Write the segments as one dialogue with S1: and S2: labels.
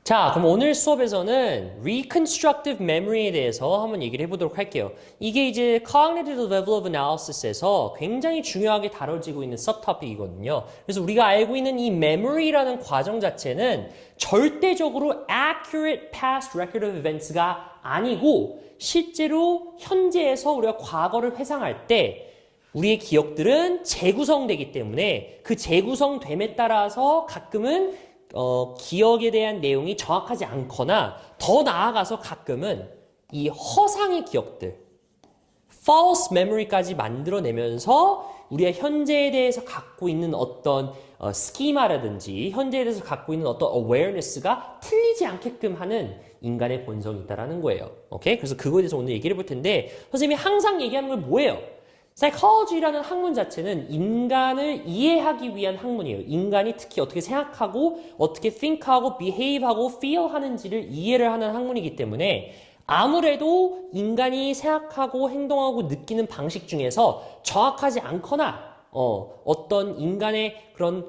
S1: 자, 그럼 오늘 수업에서는 Reconstructive Memory에 대해서 한번 얘기를 해보도록 할게요. 이게 이제 Cognitive Level of Analysis에서 굉장히 중요하게 다뤄지고 있는 subtopic이거든요. 그래서 우리가 알고 있는 이 memory라는 과정 자체는 절대적으로 accurate past record of events가 아니고 실제로 현재에서 우리가 과거를 회상할 때 우리의 기억들은 재구성되기 때문에 그 재구성됨에 따라서 가끔은 기억에 대한 내용이 정확하지 않거나 더 나아가서 가끔은 이 허상의 기억들, false memory까지 만들어내면서 우리가 현재에 대해서 갖고 있는 어떤 스키마라든지 현재에 대해서 갖고 있는 어떤 awareness가 틀리지 않게끔 하는 인간의 본성이 있다는 거예요. 오케이? 그래서 그거에 대해서 오늘 얘기를 해볼 텐데 선생님이 항상 얘기하는 건 뭐예요? Psychology라는 학문 자체는 인간을 이해하기 위한 학문이에요. 인간이 특히 어떻게 생각하고 어떻게 think하고 behave하고 feel하는지를 이해를 하는 학문이기 때문에 아무래도 인간이 생각하고 행동하고 느끼는 방식 중에서 정확하지 않거나 어떤 인간의 그런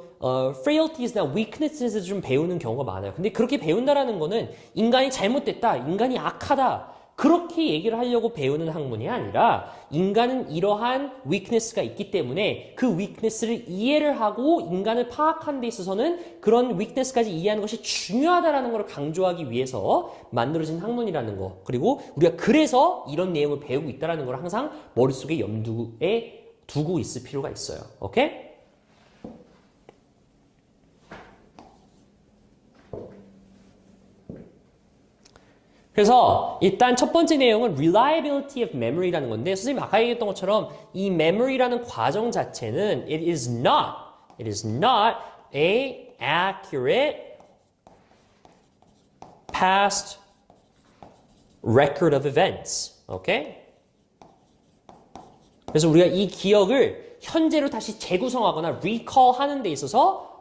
S1: frailties나 weakness에서 좀 배우는 경우가 많아요. 근데 그렇게 배운다라는 거는 인간이 잘못됐다, 인간이 악하다 그렇게 얘기를 하려고 배우는 학문이 아니라 인간은 이러한 weakness가 있기 때문에 그 weakness를 이해를 하고 인간을 파악하는 데 있어서는 그런 weakness까지 이해하는 것이 중요하다는 걸 강조하기 위해서 만들어진 학문이라는 거. 그리고 우리가 그래서 이런 내용을 배우고 있다는 걸 항상 머릿속에 염두에 두고 있을 필요가 있어요. 오케이? 그래서 일단 첫 번째 내용은 reliability of memory라는 건데 선생님 아까 얘기했던 것처럼 이 memory라는 과정 자체는 it is not a accurate past record of events. 오케이? 그래서 우리가 이 기억을 현재로 다시 재구성하거나 recall 하는 데 있어서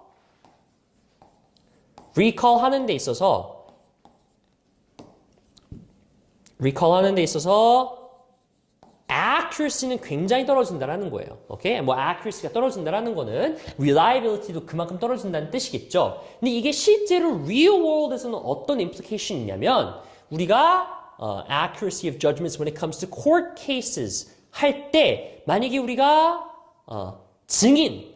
S1: accuracy는 굉장히 떨어진다라는 거예요. 오케이? 뭐 accuracy가 떨어진다라는 거는 reliability도 그만큼 떨어진다는 뜻이겠죠. 근데 이게 실제로 real world에서는 어떤 implication이 있냐면 우리가 accuracy of judgments when it comes to court cases 할 때 만약에 우리가 증인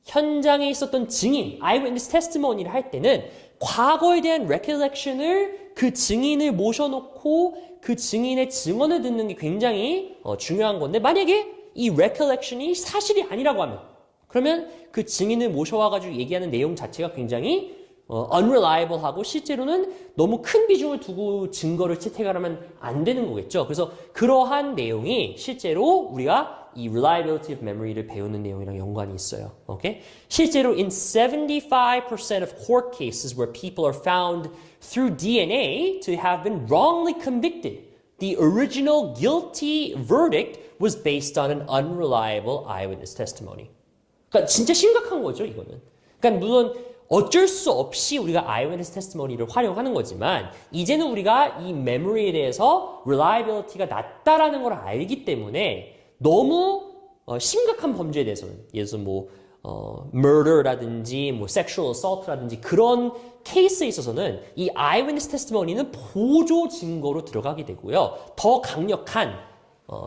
S1: 현장에 있었던 증인, eyewitness testimony를 할 때는 과거에 대한 recollection을 그 증인을 모셔놓고 그 증인의 증언을 듣는 게 굉장히 중요한 건데 만약에 이 recollection이 사실이 아니라고 하면 그러면 그 증인을 모셔와가지고 얘기하는 내용 자체가 굉장히 unreliable하고 실제로는 너무 큰 비중을 두고 증거를 채택하려면 안 되는 거겠죠. 그래서 그러한 내용이 실제로 우리가 이 reliability of memory를 배우는 내용이랑 연관이 있어요. 오케이? 실제로 in 75% of court cases where people are found through DNA to have been wrongly convicted, the original guilty verdict was based on an unreliable eyewitness testimony. 그러니까 진짜 심각한 거죠, 이거는. 그러니까 물론 어쩔 수 없이 우리가 eyewitness testimony를 활용하는 거지만 이제는 우리가 이 memory에 대해서 reliability가 낮다라는 걸 알기 때문에 너무 심각한 범죄에 대해서는 예를 들어서 뭐 murder라든지 뭐 sexual assault라든지 그런 케이스에 있어서는 이 eyewitness testimony는 보조 증거로 들어가게 되고요. 더 강력한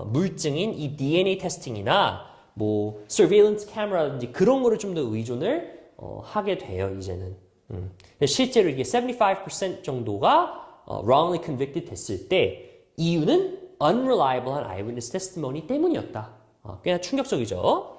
S1: 물증인 이 DNA 테스팅이나 뭐 surveillance camera라든지 그런 거를 좀 더 의존을 하게 돼요, 이제는. 실제로 이게 75% 정도가 wrongly convicted 됐을 때 이유는 unreliable한 eyewitness testimony 때문이었다. 꽤나 충격적이죠.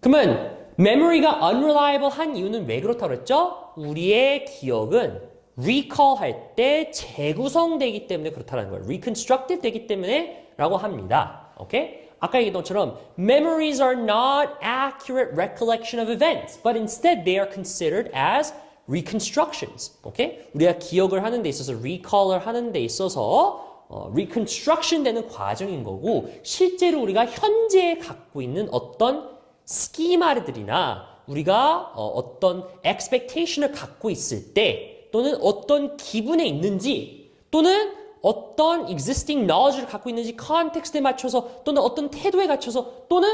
S1: 그러면 memory가 unreliable한 이유는 왜 그렇다고 그랬죠? 우리의 기억은 recall 할 때 재구성되기 때문에 그렇다는 거예요. reconstructive 되기 때문에 라고 합니다. 오케이? 아까 얘기했던 것처럼 memories are not accurate recollection of events, but instead they are considered as reconstructions. 오케이? 우리가 기억을 하는 데 있어서 recall을 하는 데 있어서 reconstruction 되는 과정인 거고 실제로 우리가 현재에 갖고 있는 어떤 스키마들이나 우리가 어떤 expectation을 갖고 있을 때 또는 어떤 기분에 있는지 또는 어떤 existing knowledge를 갖고 있는지 컨텍스트에 맞춰서 또는 어떤 태도에 갖춰서 또는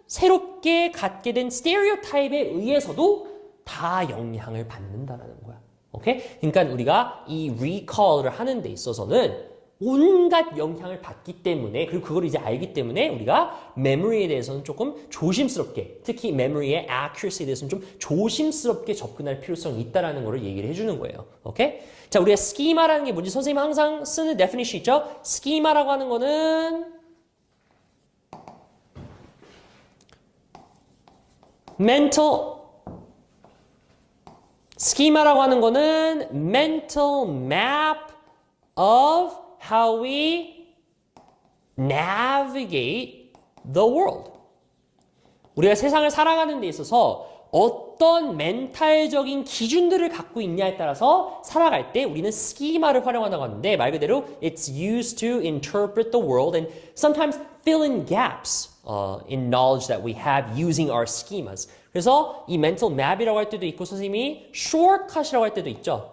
S1: 새롭게 갖게 된 스테레오타입에 의해서도 다 영향을 받는다라는 거야. 오케이? 그러니까 우리가 이 recall을 하는 데 있어서는 온갖 영향을 받기 때문에 그리고 그걸 이제 알기 때문에 우리가 memory에 대해서는 조금 조심스럽게 특히 memory의 accuracy에 대해서는 좀 조심스럽게 접근할 필요성이 있다라는 거를 얘기를 해주는 거예요. 오케이? 자, 우리가 schema라는 게 뭔지 선생님 항상 쓰는 definition 있죠? schema라고 하는 거는 schema라고 하는 거는 mental map of how we navigate the world. 우리가 세상을 살아가는 데 있어서 어떤 멘탈적인 기준들을 갖고 있냐에 따라서 살아갈 때 우리는 스키마를 활용한다고 하는데 말 그대로 it's used to interpret the world and sometimes fill in gaps in knowledge that we have using our schemas. 그래서 이 mental map이라고 할 때도 있고 선생님이 shortcut이라고 할 때도 있죠.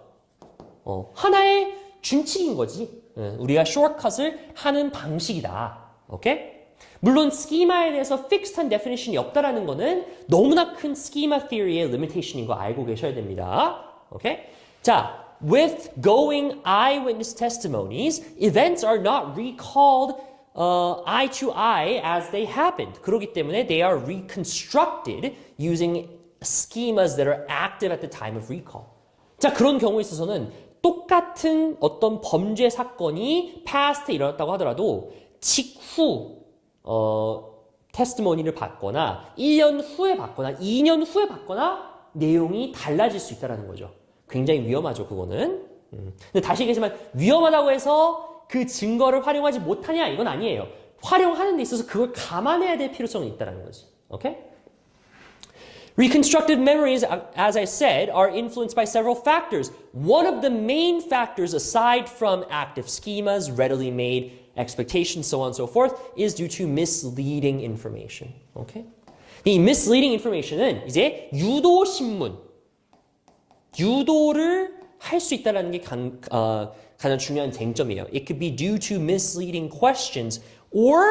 S1: 하나의 준칙인 거지. 우리가 shortcut을 하는 방식이다. 오케이? 물론 schema에 대해서 fixed한 definition이 없다라는 거는 너무나 큰 schema theory의 limitation인 거 알고 계셔야 됩니다. 오케이? 자, with going eyewitness testimonies, events are not recalled eye to eye as they happened. 그렇기 때문에 they are reconstructed using schemas that are active at the time of recall. 자, 그런 경우에 있어서는 똑같은 어떤 범죄 사건이 past에 일어났다고 하더라도 직후 테스티모니를 받거나 1년 후에 받거나 2년 후에 받거나 내용이 달라질 수 있다는 거죠. 굉장히 위험하죠, 그거는. 근데 다시 얘기하지만 위험하다고 해서 그 증거를 활용하지 못하냐 이건 아니에요. 활용하는 데 있어서 그걸 감안해야 될 필요성이 있다는 거지. 오케이? Reconstructive memories, as I said, are influenced by several factors. One of the main factors, aside from active schemas, readily made expectations, so on and so forth, is due to misleading information. Okay? 이 misleading information은 이제 유도 신문, 유도를 할 수 있다는 게 가장 중요한 쟁점이에요. It could be due to misleading questions or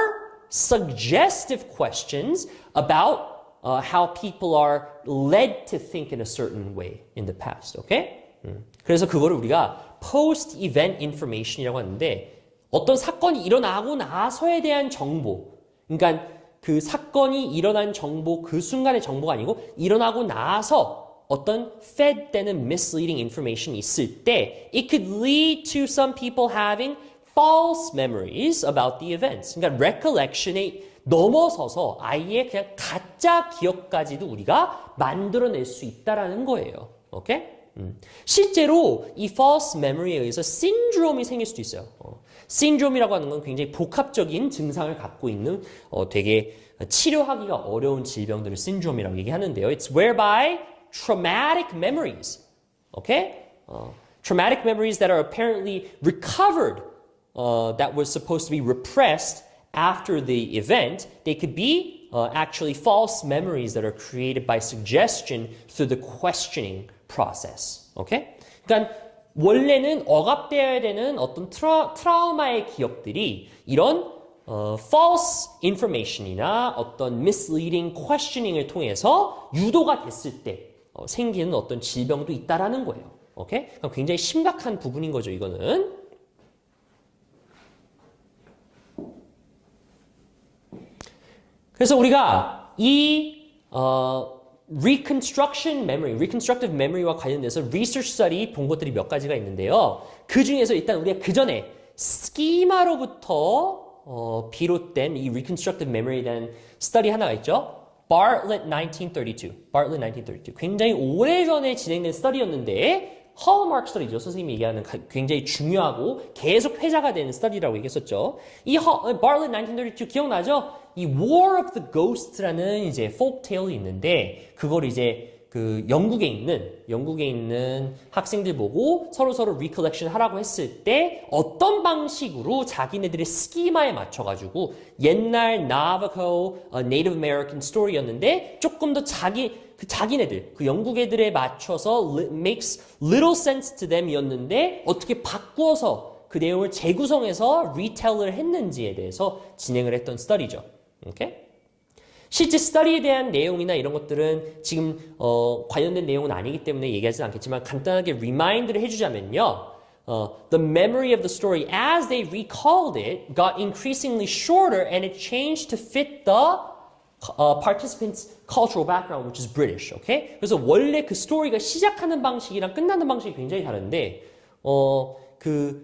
S1: suggestive questions about how people are led to think in a certain way in the past. Okay? 그래서 그거를 우리가 post-event information이라고 하는데 어떤 사건이 일어나고 나서에 대한 정보, 그러니까 그 사건이 일어난 정보, 그 순간의 정보가 아니고 일어나고 나서 어떤 fed 되는 misleading information이 있을 때 it could lead to some people having false memories about the events. 그러니까 recollection에 넘어서서 아예 그냥 가짜 기억까지도 우리가 만들어낼 수 있다라는 거예요. 오케이? 실제로 이 false memory에 의해서 신드롬이 생길 수도 있어요. 신드롬이라고 하는 건 굉장히 복합적인 증상을 갖고 있는 되게 치료하기가 어려운 질병들을 신드롬이라고 얘기하는데요. It's whereby traumatic memories, okay? Traumatic memories that are apparently recovered, that was supposed to be repressed after the event, they could be actually false memories that are created by suggestion through the questioning process. Okay? 그러니까 원래는 억압되어야 되는 어떤 트라우마의 기억들이 이런 false information이나 어떤 misleading questioning을 통해서 유도가 됐을 때 생기는 어떤 질병도 있다라는 거예요. 오케이? 그러니까 굉장히 심각한 부분인 거죠, 이거는. 그래서 우리가 이 reconstructive memory와 관련돼서 research study 본 것들이 몇 가지가 있는데요. 그 중에서 일단 우리가 그 전에 스키마로부터 비롯된 이 reconstructive memory에 대한 study 하나가 있죠. Bartlett 1932. 굉장히 오래전에 진행된 스터디였는데 hallmark 스터디죠. 선생님이 얘기하는 굉장히 중요하고 계속 회자가 되는 스터디라고 얘기했었죠. 이 Bartlett 1932 기억나죠? 이 War of the Ghost라는 이제 folk tale이 있는데 그걸 이제 그 영국에 있는 학생들 보고 서로 recollection 하라고 했을 때 어떤 방식으로 자기네들의 스키마에 맞춰가지고 옛날 Navajo, Native American story였는데 조금 더 자기네들, 그 영국 애들에 맞춰서 makes little sense to them이었는데 어떻게 바꾸어서 그 내용을 재구성해서 retell을 했는지에 대해서 진행을 했던 스터디죠. 오케이? 실제 스터디에 대한 내용이나 이런 것들은 지금 관련된 내용은 아니기 때문에 얘기하지는 않겠지만 간단하게 리마인드를 해주자면요. The memory of the story as they recalled it got increasingly shorter and it changed to fit the participants' cultural background, which is British. Okay? 그래서 원래 그 스토리가 시작하는 방식이랑 끝나는 방식이 굉장히 다른데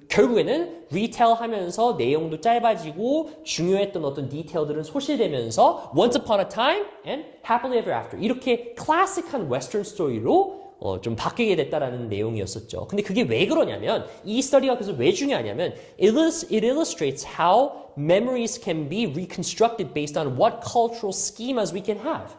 S1: 결국에는 리텔 하면서 내용도 짧아지고 중요했던 어떤 디테일들은 소실되면서 Once Upon a Time and Happily Ever After 이렇게 클래식한 웨스턴 스토리로 좀 바뀌게 됐다라는 내용이었었죠. 근데 그게 왜 그러냐면 이 스터디가 그래서 왜 중요하냐면 it illustrates how memories can be reconstructed based on what cultural schemas we can have.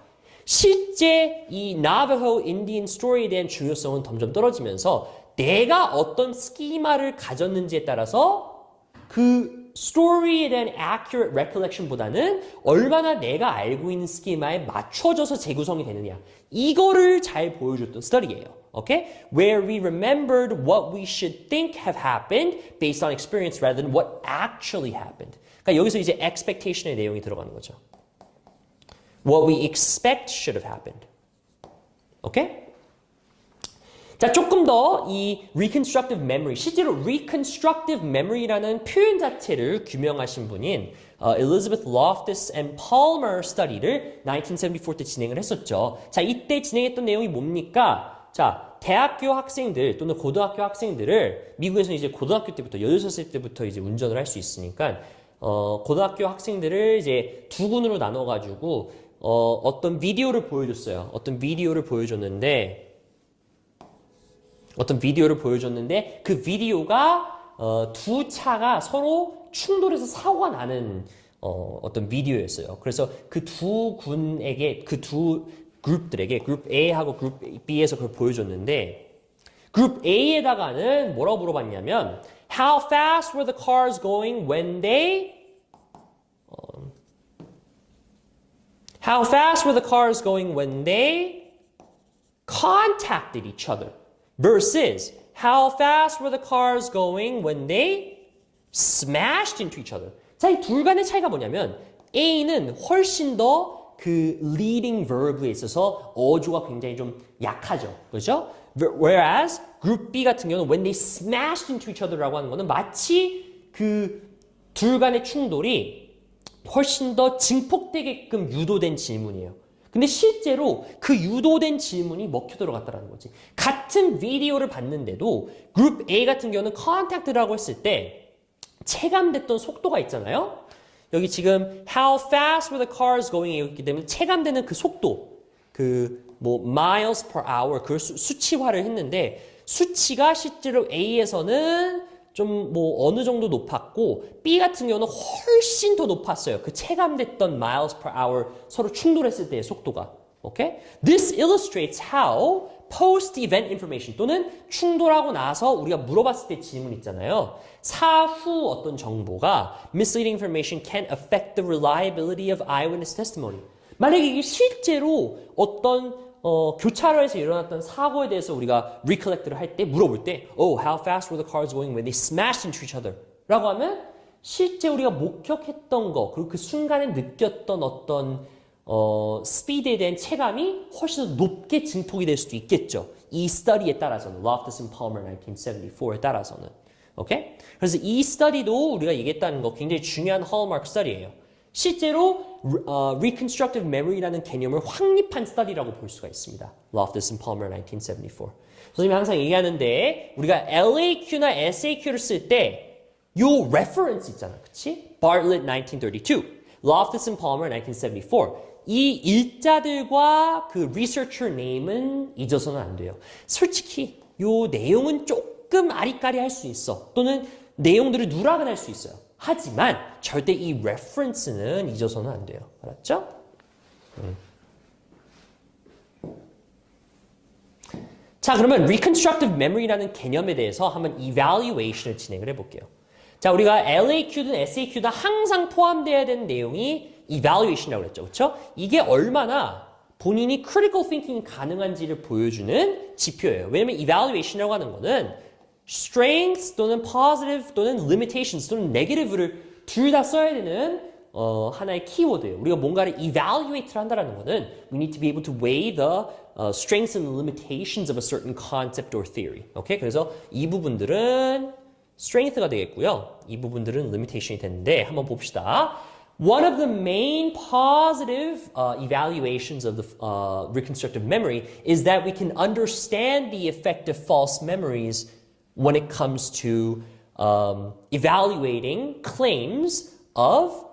S1: 실제 이 Navajo Indian 스토리에 대한 중요성은 점점 떨어지면서 내가 어떤 스키마를 가졌는지에 따라서 그 스토리에 대한 accurate recollection보다는 얼마나 내가 알고 있는 스키마에 맞춰져서 재구성이 되느냐. 이거를 잘 보여줬던 스터디예요. Okay? Where we remembered what we should think have happened based on experience rather than what actually happened. 그러니까 여기서 이제 expectation의 내용이 들어가는 거죠. What we expect should have happened. Okay? 자, 조금 더 이 reconstructive memory, 실제로 reconstructive memory라는 표현 자체를 규명하신 분인 Elizabeth Loftus and Palmer study를 1974 때 진행을 했었죠. 자, 이때 진행했던 내용이 뭡니까? 자, 대학교 학생들 또는 고등학교 학생들을 미국에서는 이제 고등학교 때부터 16살 때부터 이제 운전을 할 수 있으니까 고등학교 학생들을 이제 두 군으로 나눠 가지고 어떤 비디오를 보여줬어요. 어떤 비디오를 보여줬는데 그 비디오가 두 차가 서로 충돌해서 사고가 나는 어떤 비디오였어요. 그래서 그 두 군에게 그 두 그룹들에게 그룹 A하고 그룹 B에서 그걸 보여줬는데 그룹 A에다가는 뭐라고 물어봤냐면 How fast were the cars going when they How fast were the cars going when they contacted each other? Versus, how fast were the cars going when they smashed into each other? 자, 이 둘 간의 차이가 뭐냐면 A는 훨씬 더 그 leading verb에 있어서 어조가 굉장히 좀 약하죠. 그렇죠? Whereas group B 같은 경우는 when they smashed into each other라고 하는 거는 마치 그 둘 간의 충돌이 훨씬 더 증폭되게끔 유도된 질문이에요. 근데 실제로 그 유도된 질문이 먹혀 들어갔다는 거지. 같은 비디오를 봤는데도 그룹 A 같은 경우는 컨택트라고 했을 때 체감됐던 속도가 있잖아요. 여기 지금 how fast were the cars going 이었기 때문에 체감되는 그 속도, miles per hour 그걸 수치화를 했는데 수치가 실제로 A에서는 좀 어느 정도 높았고 B 같은 경우는 훨씬 더 높았어요. 그 체감됐던 miles per hour 서로 충돌했을 때의 속도가. Okay? This illustrates how post-event information 또는 충돌하고 나서 우리가 물어봤을 때 질문 있잖아요. 사후 어떤 정보가 misleading information can affect the reliability of eyewitness testimony. 만약에 이게 실제로 어떤 교차로에서 일어났던 사고에 대해서 우리가 recollect를 할 때 물어볼 때 how fast were the cars going when they smashed into each other 라고 하면 실제 우리가 목격했던 거 그리고 그 순간에 느꼈던 어떤 스피드에 대한 체감이 훨씬 더 높게 증폭이 될 수도 있겠죠. 이 스터디에 따라서는 Loftus and Palmer 1974에 따라서는 오케이? 그래서 이 스터디도 우리가 얘기했다는 거 굉장히 중요한 홀마크 스터디예요. 실제로 reconstructive memory라는 개념을 확립한 스터디라고 볼 수가 있습니다. Loftus and Palmer 1974. 선생님이 항상 얘기하는데 우리가 LAQ나 SAQ를 쓸 때 요 reference 있잖아. 그치? Bartlett 1932, Loftus and Palmer 1974. 이 일자들과 그 researcher name은 잊어서는 안 돼요. 솔직히 요 내용은 조금 아리까리 할 수 있어. 또는 내용들을 누락은 할 수 있어요. 하지만 절대 이 reference는 잊어서는 안 돼요. 알았죠? 자, 그러면 reconstructive memory라는 개념에 대해서 한번 evaluation을 진행을 해볼게요. 자, 우리가 LAQ든 SAQ든 항상 포함되어야 되는 내용이 evaluation이라고 그랬죠. 그렇죠? 이게 얼마나 본인이 critical thinking이 가능한지를 보여주는 지표예요. 왜냐면 evaluation이라고 하는 거는 strengths 또는 positive 또는 limitations 또는 negative를 둘 다 써야 되는 하나의 키워드예요. 우리가 뭔가를 evaluate를 한다는 거는 we need to be able to weigh the strengths and limitations of a certain concept or theory. 오케이? 그래서 이 부분들은 strength가 되겠고요. 이 부분들은 limitation이 되는데 한번 봅시다. One of the main positive evaluations of the reconstructive memory is that we can understand the effect of false memories when it comes to evaluating claims of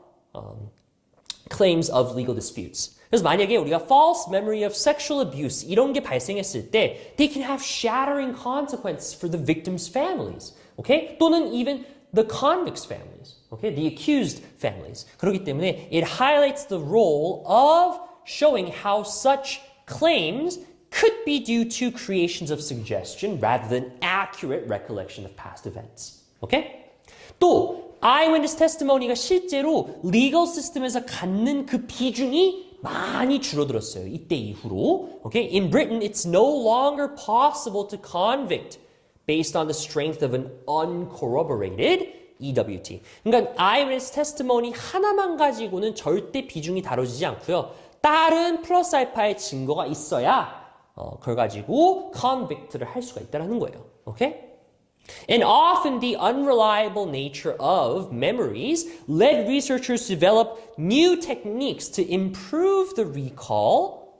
S1: legal disputes. 그래서 만약에 우리가 false memory of sexual abuse 이런 게 발생했을 때 they can have shattering consequences for the victims' families. Okay? 또는 even the convicts' families. Okay? The accused families. 그렇기 때문에 it highlights the role of showing how such claims could be due to creations of suggestion rather than accurate recollection of past events. Okay? 또 eyewitness testimony가 실제로 legal system에서 갖는 그 비중이 많이 줄어들었어요. 이때 이후로. Okay? In Britain, it's no longer possible to convict based on the strength of an uncorroborated EWT. 그러니까 eyewitness testimony 하나만 가지고는 절대 비중이 다뤄지지 않고요. 다른 플러스 알파의 증거가 있어야 그걸 가지고 convict를 할 수가 있다는 거예요. Okay? And often the unreliable nature of memories led researchers to develop new techniques to improve the recall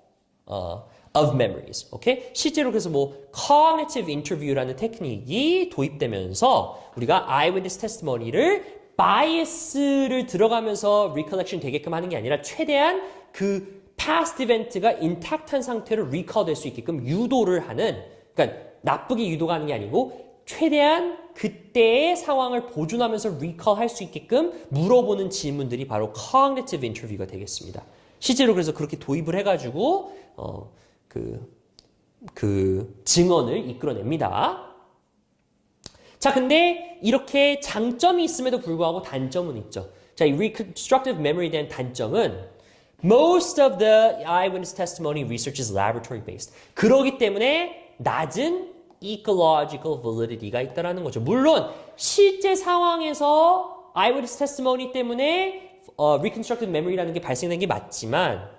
S1: of memories. Okay? 실제로 그래서 cognitive interview라는 테크닉이 도입되면서 우리가 eyewitness testimony를 bias를 들어가면서 recollection 되게끔 하는 게 아니라 최대한 그 past event가 intact한 상태로 recall 될 수 있게끔 유도를 하는, 그러니까 나쁘게 유도가 하는 게 아니고 최대한 그때의 상황을 보존하면서 recall 할 수 있게끔 물어보는 질문들이 바로 cognitive interview가 되겠습니다. 실제로 그래서 그렇게 도입을 해가지고 그 증언을 이끌어냅니다. 자, 근데 이렇게 장점이 있음에도 불구하고 단점은 있죠. 자, 이 reconstructive memory에 대한 단점은 most of the eyewitness testimony research is laboratory based. 그러기 때문에 낮은 ecological validity가 있다는 거죠. 물론 실제 상황에서 eyewitness testimony 때문에 reconstructive memory라는 게 발생된 게 맞지만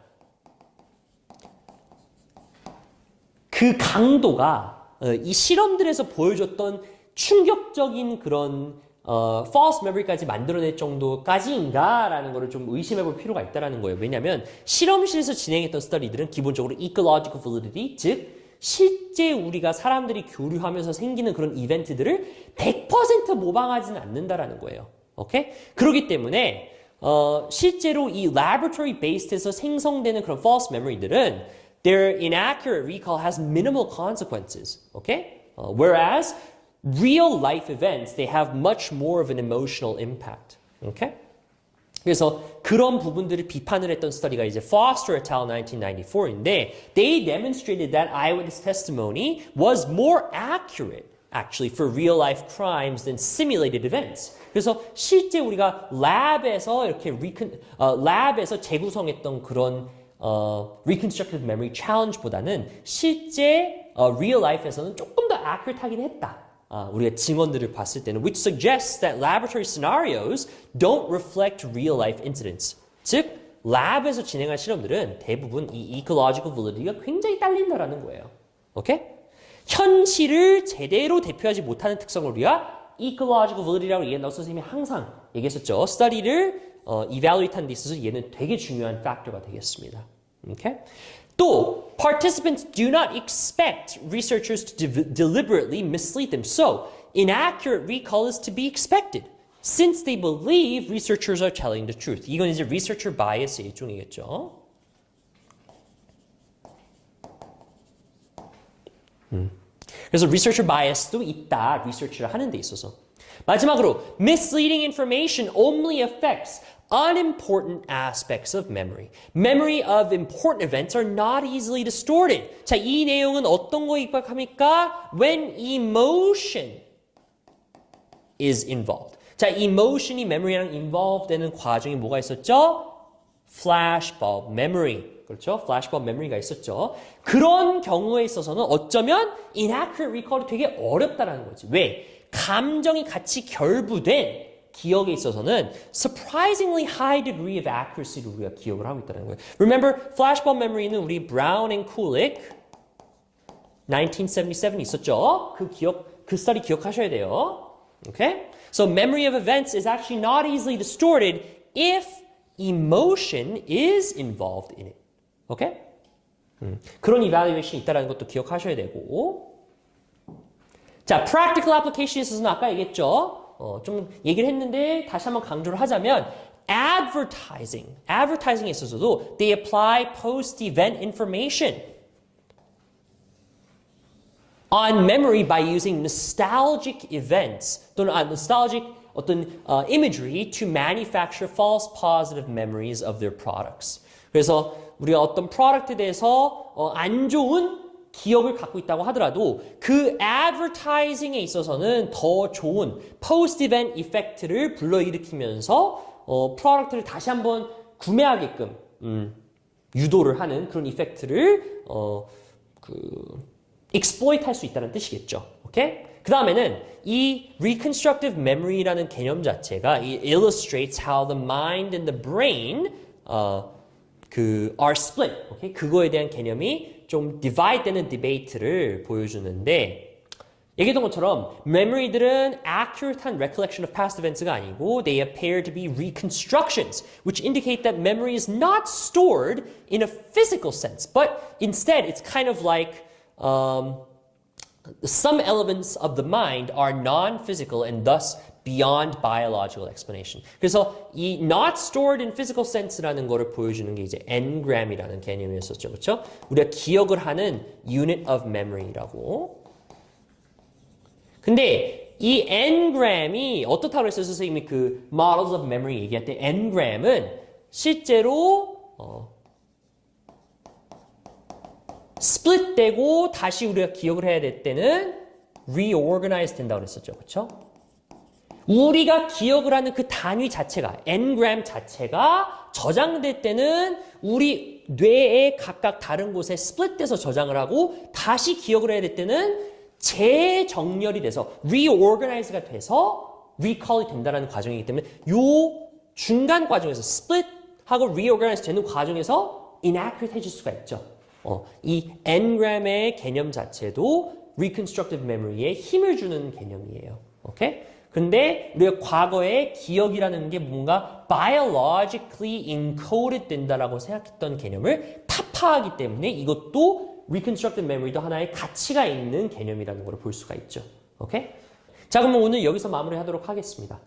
S1: 그 강도가 이 실험들에서 보여줬던 충격적인 그런 false memory까지 만들어낼 정도까지인가라는 거를 좀 의심해 볼 필요가 있다는 거예요. 왜냐하면 실험실에서 진행했던 스터디들은 기본적으로 ecological validity, 즉 실제 우리가 사람들이 교류하면서 생기는 그런 이벤트들을 100% 모방하지는 않는다라는 거예요. 오케이? 그렇기 때문에 실제로 이 laboratory based에서 생성되는 그런 false memory들은 their inaccurate recall has minimal consequences. Okay? Whereas real life events, they have much more of an emotional impact. Okay? 그래서 그런 부분들을 비판을 했던 스터디가 이제 Foster et al. 1994인데 they demonstrated that eyewitness testimony was more accurate actually for real life crimes than simulated events. 그래서 실제 우리가 랩에서 이렇게 랩에서 재구성했던 그런 reconstructive memory challenge보다는 실제 real life에서는 조금 더 accurate하긴 했다. 우리가 증언들을 봤을 때는 which suggests that laboratory scenarios don't reflect real life incidents. 즉, 랩에서 진행한 실험들은 대부분 이 ecological validity가 굉장히 딸린다라는 거예요. 오케이? 현실을 제대로 대표하지 못하는 특성을 우리가 ecological validity라고 얘기한다고 선생님이 항상 얘기했었죠. 스터디를 evaluate 하는 데 있어서 얘는 되게 중요한 팩터가 되겠습니다. 오케이? 또 participants do not expect researchers to deliberately mislead them. So, inaccurate recall is to be expected since they believe researchers are telling the truth. 이건 이제 researcher bias의 일종이겠죠. 그래서 researcher bias도 있다. 리서치를 하는 데 있어서. 마지막으로 misleading information only affects unimportant aspects of memory. Memory of important events are not easily distorted. 자, 이 내용은 어떤 거에 입각합니까? When emotion is involved. 자, emotion이 memory랑 involved 되는 과정이 뭐가 있었죠? flashbulb memory. 그렇죠? flashbulb memory가 있었죠. 그런 경우에 있어서는 어쩌면 inaccurate recall이 되게 어렵다라는 거지. 왜? 감정이 같이 결부된 기억에 있어서는 surprisingly high degree of accuracy를 우리가 기억을 하고 있다는 거예요. Remember, flashbulb memory는 우리 Brown and Kulik 1977 있었죠? 그 study 기억하셔야 돼요. Okay? So memory of events is actually not easily distorted if emotion is involved in it. Okay? 그런 evaluation이 있다는 것도 기억하셔야 되고. 자, practical application에 있어서는 아까 얘기했죠. 좀 얘기를 했는데 다시 한번 강조를 하자면 advertising에 있어서도 they apply post-event information on memory by using nostalgic events 또는 nostalgic 어떤 imagery to manufacture false positive memories of their products. 그래서 우리가 어떤 프로덕트에 대해서 안 좋은 기억을 갖고 있다고 하더라도 그 advertising에 있어서는 더 좋은 post-event 이펙트를 불러일으키면서 프로덕트를 다시 한번 구매하게끔 유도를 하는 그런 이펙트를 exploit 할 수 있다는 뜻이겠죠. 오케이? 그 다음에는 이 reconstructive memory라는 개념 자체가 it illustrates how the mind and the brain are split. 오케이? 그거에 대한 개념이 좀 divide 되는 디베이트를 보여주는데 얘기했던 것처럼 memory들은 accurate한 recollection of past events가 아니고 they appear to be reconstructions which indicate that memory is not stored in a physical sense but instead it's kind of like some elements of the mind are non-physical and thus beyond biological explanation. 그래서 이 not stored in physical sense라는 거를 보여주는 게 이제 engram이라는 개념이었었죠. 그렇죠? 우리가 기억을 하는 unit of memory라고. 근데 이 engram이 어떻다고 그랬어요? 선생님이 그 models of memory 얘기할 때 engram은 실제로 split되고 다시 우리가 기억을 해야 될 때는 reorganize 된다고 그랬었죠. 그렇죠? 우리가 기억을 하는 그 단위 자체가 engram 자체가 저장될 때는 우리 뇌의 각각 다른 곳에 split돼서 저장을 하고 다시 기억을 해야 될 때는 재정렬이 돼서 reorganize가 돼서 recall이 된다는 과정이기 때문에 요 중간 과정에서 split하고 reorganize 되는 과정에서 inaccurate해질 수가 있죠. 이 engram의 개념 자체도 reconstructive memory에 힘을 주는 개념이에요. 오케이? 근데 우리가 과거에 기억이라는 게 뭔가 biologically encoded 된다라고 생각했던 개념을 타파하기 때문에 이것도 reconstructive memory도 하나의 가치가 있는 개념이라는 걸 볼 수가 있죠. 오케이? 자, 그러면 오늘 여기서 마무리하도록 하겠습니다.